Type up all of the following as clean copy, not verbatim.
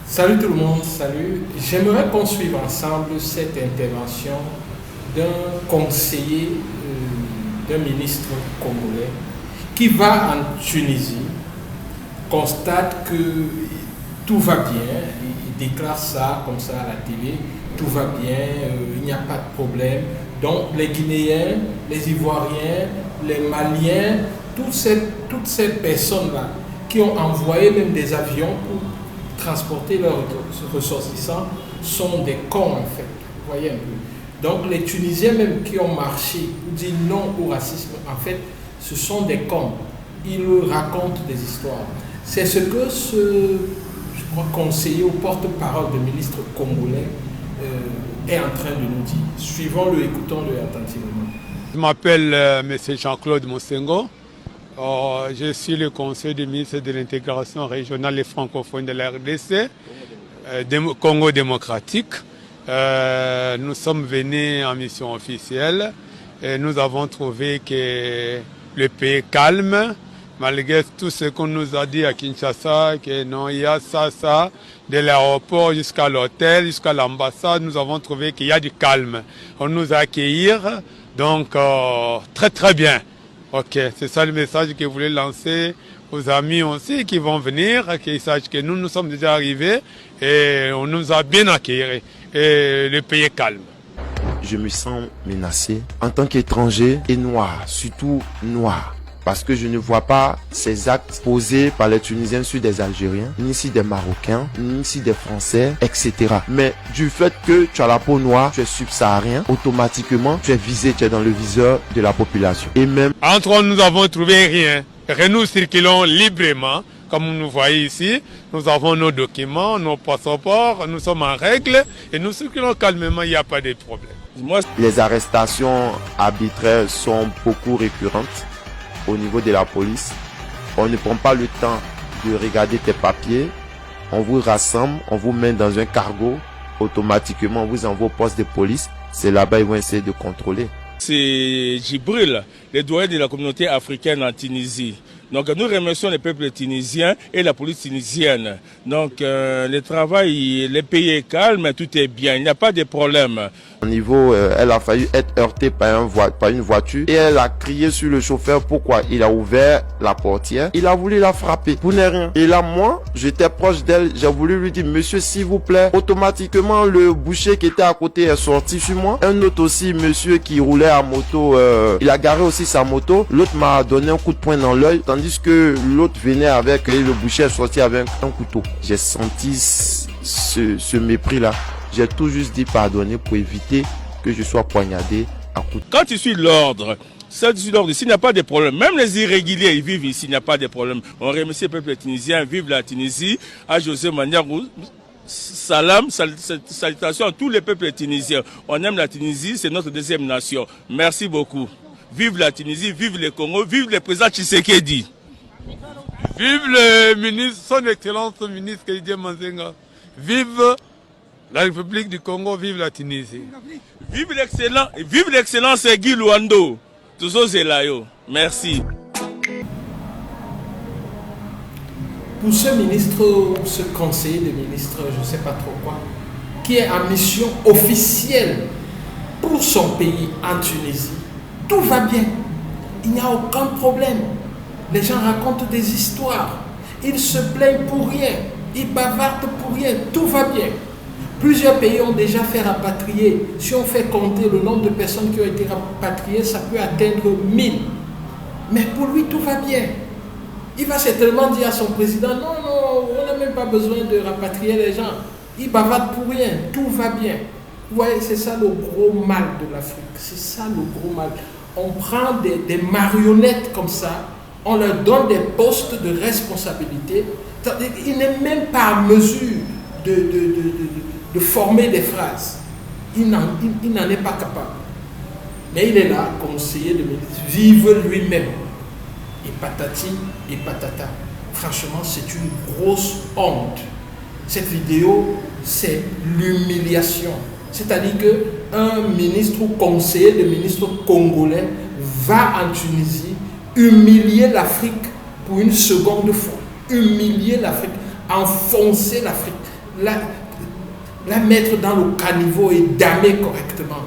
Salut tout le monde, salut. J'aimerais qu'on suive ensemble cette intervention d'un conseiller, d'un ministre congolais qui va en Tunisie, constate que tout va bien, il déclare ça comme ça à la télé, tout va bien, il n'y a pas de problème. Donc les Guinéens, les Ivoiriens, les Maliens, toutes ces personnes-là qui ont envoyé même des avions pour transporter leurs ressortissants sont des cons en fait. Vous voyez un peu. Donc les Tunisiens même qui ont marché pour dire non au racisme, en fait, ce sont des cons. Ils racontent des histoires. C'est ce que je crois, conseiller au porte-parole du ministre congolais est en train de nous dire. Suivons-le, écoutons-le attentivement. Je m'appelle M. Jean-Claude Mosengo. Je suis le conseiller du ministre de l'intégration régionale et francophone de la RDC, Congo démocratique. Nous sommes venus en mission officielle et nous avons trouvé que le pays est calme, malgré tout ce qu'on nous a dit à Kinshasa, que non, il y a ça, de l'aéroport jusqu'à l'hôtel, jusqu'à l'ambassade, nous avons trouvé qu'il y a du calme. On nous a accueillis, donc très très bien. Ok, c'est ça le message que je voulais lancer aux amis aussi qui vont venir, qu'ils sachent que nous sommes déjà arrivés et on nous a bien accueillis et le pays est calme. Je me sens menacé en tant qu'étranger et noir, surtout noir. Parce que je ne vois pas ces actes posés par les Tunisiens sur des Algériens, ni ici des Marocains, ni ici des Français, etc. Mais du fait que tu as la peau noire, tu es subsaharien, automatiquement, tu es visé, tu es dans le viseur de la population. Et même... Entre nous n'avons trouvé rien. Nous circulons librement, comme vous nous voyez ici. Nous avons nos documents, nos passeports, nous sommes en règle et nous circulons calmement, il n'y a pas de problème. Les arrestations arbitraires sont beaucoup récurrentes. Au niveau de la police, on ne prend pas le temps de regarder tes papiers, on vous rassemble, on vous met dans un cargo, automatiquement on vous envoie au poste de police, c'est là-bas ils vont essayer de contrôler. C'est Djibril, le doyen de la communauté africaine en Tunisie. Donc nous remercions les peuples tunisiens et la police tunisienne. Donc le travail, le pays est calme, tout est bien, il n'y a pas de problème. Au niveau, elle a failli être heurtée par une voiture et elle a crié sur le chauffeur. Pourquoi? Il a ouvert la portière, il a voulu la frapper pour ne rien. Et là, moi, j'étais proche d'elle, j'ai voulu lui dire, monsieur, s'il vous plaît. Automatiquement, le boucher qui était à côté est sorti sur moi. Un autre aussi, monsieur qui roulait à moto, il a garé aussi sa moto. L'autre m'a donné un coup de poing dans l'œil, tandis que l'autre venait avec, et le boucher est sorti avec un couteau. J'ai senti ce mépris-là. J'ai tout juste dit pardonner pour éviter que je sois poignardé à coups. Quand tu suis l'ordre, ici, il n'y a pas de problème. Même les irréguliers, ils vivent ici, il n'y a pas de problème. On remercie le peuple tunisien, vive la Tunisie, à José Maniarou. Salam, salutations à tous les peuples tunisiens. On aime la Tunisie, c'est notre deuxième nation. Merci beaucoup. Vive la Tunisie, vive le Congo, vive le président Tshisekedi. Vive le ministre, son excellence ministre Didier Manzenga. Vive la République du Congo, vive la Tunisie. Vive l'excellence Guy Luando. Merci. Pour ce ministre, ce conseiller de ministre, je ne sais pas trop quoi, qui est en mission officielle pour son pays en Tunisie, tout va bien. Il n'y a aucun problème. Les gens racontent des histoires. Ils se plaignent pour rien. Ils bavardent pour rien. Tout va bien. Plusieurs pays ont déjà fait rapatrier. Si on fait compter le nombre de personnes qui ont été rapatriées, ça peut atteindre 1000. Mais pour lui, tout va bien. Il va certainement dire à son président, non, on n'a même pas besoin de rapatrier les gens. Il bavarde pour rien. Tout va bien. Vous voyez, c'est ça le gros mal de l'Afrique. C'est ça le gros mal. On prend des marionnettes comme ça, on leur donne des postes de responsabilité. Il n'est même pas à mesure de former des phrases. Il n'en est pas capable. Mais il est là, conseiller de ministre, vive lui-même. Et patati et patata. Franchement, c'est une grosse honte. Cette vidéo, c'est l'humiliation. C'est-à-dire qu'un ministre ou conseiller de ministre congolais va en Tunisie humilier l'Afrique pour une seconde fois. Humilier l'Afrique, enfoncer l'Afrique. la mettre dans le caniveau et damer correctement.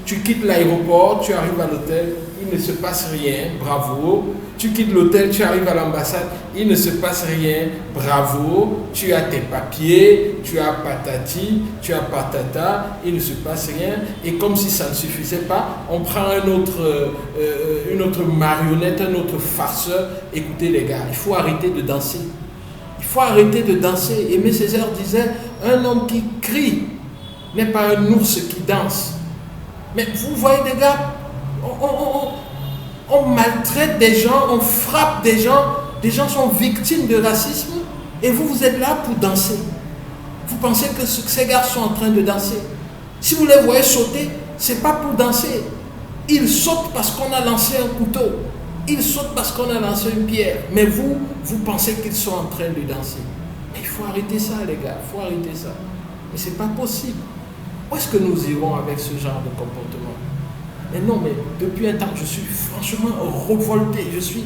Tu quittes l'aéroport, tu arrives à l'hôtel, il ne se passe rien, bravo. Tu quittes l'hôtel, tu arrives à l'ambassade, il ne se passe rien, bravo. Tu as tes papiers, tu as patati, tu as patata, il ne se passe rien. Et comme si ça ne suffisait pas, on prend une autre marionnette, un autre farceur. Écoutez les gars, il faut arrêter de danser. Il faut arrêter de danser. Aimé Césaire disait, un homme qui crie n'est pas un ours qui danse. Mais vous voyez des gars, on maltraite des gens, on frappe des gens sont victimes de racisme et vous êtes là pour danser. Vous pensez que ces gars sont en train de danser. Si vous les voyez sauter, ce n'est pas pour danser. Ils sautent parce qu'on a lancé un couteau. Ils sautent parce qu'on a lancé une pierre. Mais vous pensez qu'ils sont en train de danser. Mais il faut arrêter ça les gars, il faut arrêter ça. Mais ce n'est pas possible. Où est-ce que nous irons avec ce genre de comportement? Mais non, mais depuis un temps, je suis franchement révolté, je suis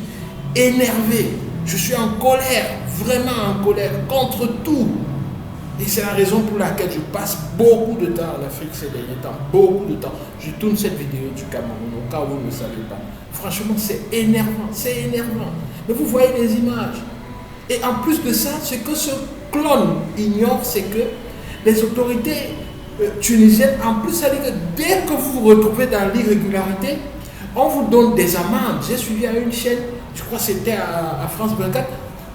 énervé, je suis en colère, vraiment en colère, contre tout. Et c'est la raison pour laquelle je passe beaucoup de temps en Afrique ces derniers temps, beaucoup de temps. Je tourne cette vidéo du Cameroun, au cas où vous ne savez pas. Franchement, c'est énervant, c'est énervant. Mais vous voyez les images. Et en plus de ça, ce que ce clone ignore, c'est que les autorités tunisienne, en plus, ça dit que dès que vous vous retrouvez dans l'irrégularité, on vous donne des amendes. J'ai suivi à une chaîne, je crois que c'était à France 24,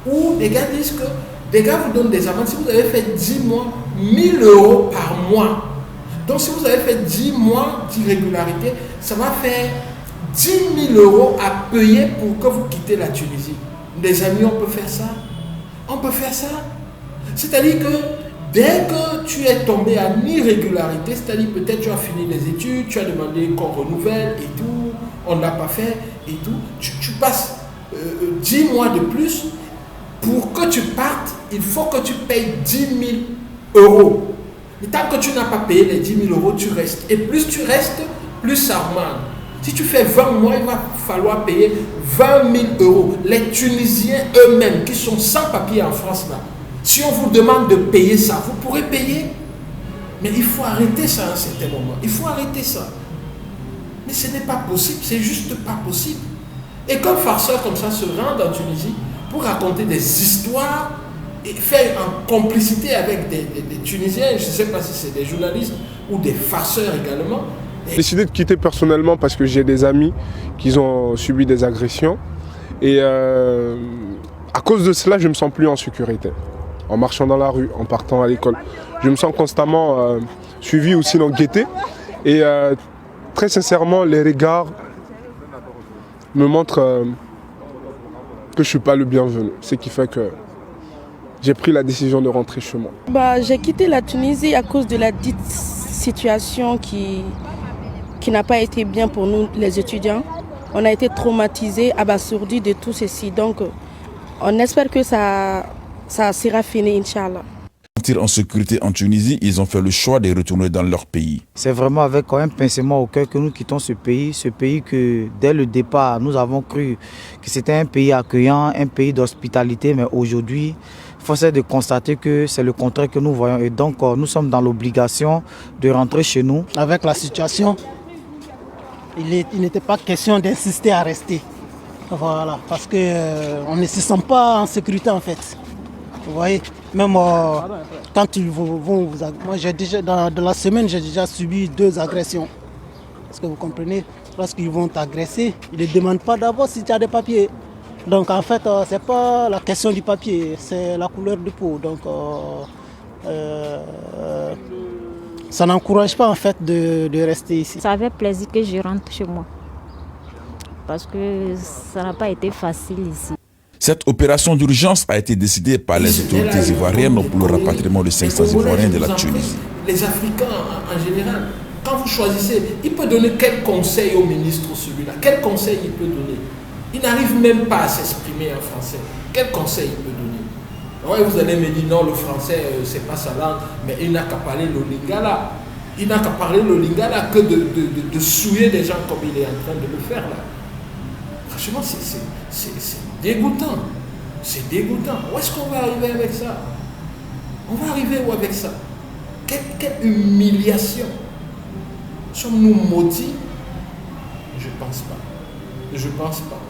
où les gars disent que les gars vous donnent des amendes. Si vous avez fait 10 mois, 1000 € par mois. Donc si vous avez fait 10 mois d'irrégularité, ça va faire 10 000 € à payer pour que vous quittez la Tunisie. Les amis, on peut faire ça. On peut faire ça. C'est-à-dire que dès que tu es tombé en irrégularité, c'est-à-dire peut-être tu as fini les études, tu as demandé qu'on renouvelle et tout, on ne l'a pas fait et tout, tu passes 10 mois de plus, pour que tu partes, il faut que tu payes 10 000 €. Et tant que tu n'as pas payé les 10 000 €, tu restes. Et plus tu restes, plus ça augmente. Si tu fais 20 mois, il va falloir payer 20 000 €. Les Tunisiens eux-mêmes qui sont sans papier en France là, si on vous demande de payer ça, vous pourrez payer. Mais il faut arrêter ça à un certain moment. Il faut arrêter ça. Mais ce n'est pas possible, c'est juste pas possible. Et comme farceurs comme ça se rendent en Tunisie pour raconter des histoires et faire en complicité avec des Tunisiens, je ne sais pas si c'est des journalistes ou des farceurs également. J'ai décidé de quitter personnellement parce que j'ai des amis qui ont subi des agressions. Et à cause de cela, je ne me sens plus en sécurité. En marchant dans la rue, en partant à l'école. Je me sens constamment suivi ou sinon guetté. Et très sincèrement, les regards me montrent que je ne suis pas le bienvenu. Ce qui fait que j'ai pris la décision de rentrer chez moi. J'ai quitté la Tunisie à cause de la dite situation qui n'a pas été bien pour nous, les étudiants. On a été traumatisés, abasourdis de tout ceci. Donc, on espère que ça sera fini, Inch'Allah. En sécurité en Tunisie, ils ont fait le choix de retourner dans leur pays. C'est vraiment avec un pincement au cœur que nous quittons ce pays que dès le départ, nous avons cru que c'était un pays accueillant, un pays d'hospitalité, mais aujourd'hui, force est de constater que c'est le contraire que nous voyons. Et donc, nous sommes dans l'obligation de rentrer chez nous. Avec la situation, il n'était pas question d'insister à rester. Voilà, parce qu'on ne se sent pas en sécurité en fait. Vous voyez, même quand ils vont vous... Moi, j'ai déjà, dans la semaine, j'ai déjà subi 2 agressions. Est-ce que vous comprenez? Lorsqu'ils vont t'agresser, ils ne demandent pas d'abord si tu as des papiers. Donc en fait, ce n'est pas la question du papier, c'est la couleur de peau. Donc ça n'encourage pas en fait de rester ici. Ça avait plaisir que je rentre chez moi. Parce que ça n'a pas été facile ici. Cette opération d'urgence a été décidée par les autorités ivoiriennes pour le rapatriement de 500 Ivoiriens de la Tunisie. Les Africains en général, quand vous choisissez, il peut donner quel conseil au ministre celui-là? Quel conseil il peut donner? Il n'arrive même pas à s'exprimer en français. Quel conseil il peut donner? Ouais, vous allez me dire non, le français, c'est pas sa langue, mais il n'a qu'à parler le lingala. Il n'a qu'à parler le lingala que de souiller des gens comme il est en train de le faire là. Franchement, c'est dégoûtant. C'est dégoûtant. Où est-ce qu'on va arriver avec ça? On va arriver où avec ça? Quelle humiliation! Sommes-nous maudits? Je pense pas. Je pense pas.